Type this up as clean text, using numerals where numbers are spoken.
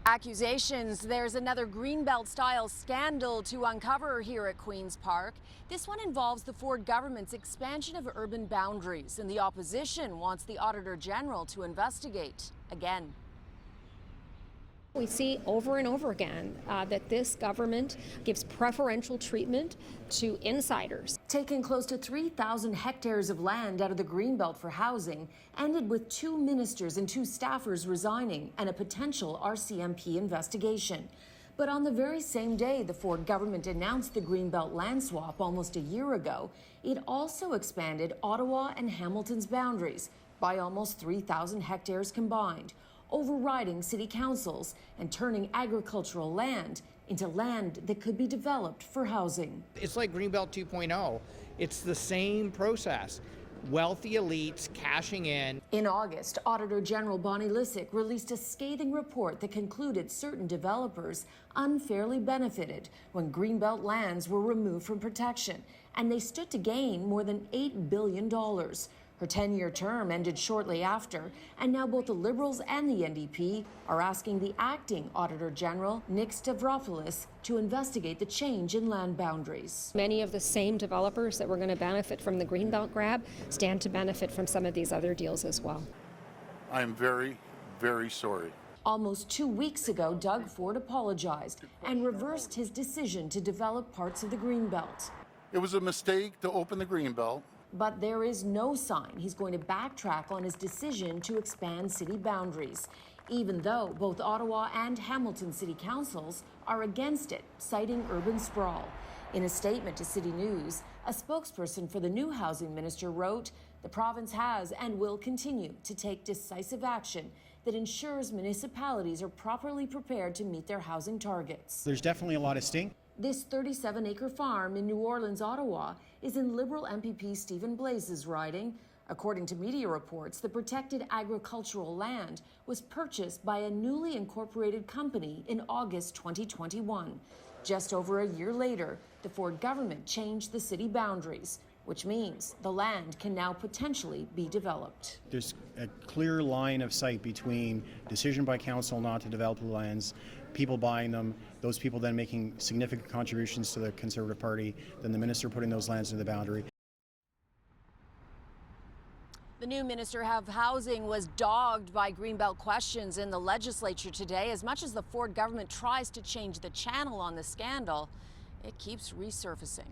Accusations there's another Greenbelt-style scandal to uncover here at Queen's Park. This one involves the Ford government's expansion of urban boundaries, and the opposition wants the Auditor General to investigate again. We see over and over again that this government gives preferential treatment to insiders. Taking close to 3,000 hectares of land out of the Greenbelt for housing ended with 2 ministers and 2 staffers resigning and a potential RCMP investigation. But on the very same day the Ford government announced the Greenbelt land swap almost a year ago, it also expanded Ottawa and Hamilton's boundaries by almost 3,000 hectares combined, overriding city councils and turning agricultural land into land that could be developed for housing. It's like Greenbelt 2.0. It's the same process. Wealthy elites cashing in. In August, Auditor General Bonnie Lysyk released a scathing report that concluded certain developers unfairly benefited when Greenbelt lands were removed from protection, and they stood to gain more than $8 billion. Her 10-year term ended shortly after, and now both the Liberals and the NDP are asking the acting Auditor General, Nick Stavropoulos, to investigate the change in land boundaries. Many of the same developers that were going to benefit from the Greenbelt grab stand to benefit from some of these other deals as well. I'm very, very sorry. Almost 2 weeks ago, Doug Ford apologized and reversed his decision to develop parts of the Greenbelt. It was a mistake to open the Greenbelt. But there is no sign he's going to backtrack on his decision to expand city boundaries, even though both Ottawa and Hamilton city councils are against it, citing urban sprawl. In a statement to CityNews, a spokesperson for the new housing minister wrote, "The province has and will continue to take decisive action that ensures municipalities are properly prepared to meet their housing targets." There's definitely a lot of stink. This 37-acre farm in New Orleans, Ottawa, is in Liberal MPP Stephen Blaze's riding. According to media reports, the protected agricultural land was purchased by a newly incorporated company in August 2021. Just over a year later, the Ford government changed the city boundaries, which means the land can now potentially be developed. There's a clear line of sight between decision by council not to develop the lands, people buying them, those people then making significant contributions to the Conservative Party, then the minister putting those lands into the boundary. The new Minister of Housing was dogged by Greenbelt questions in the legislature today. As much as the Ford government tries to change the channel on the scandal, it keeps resurfacing.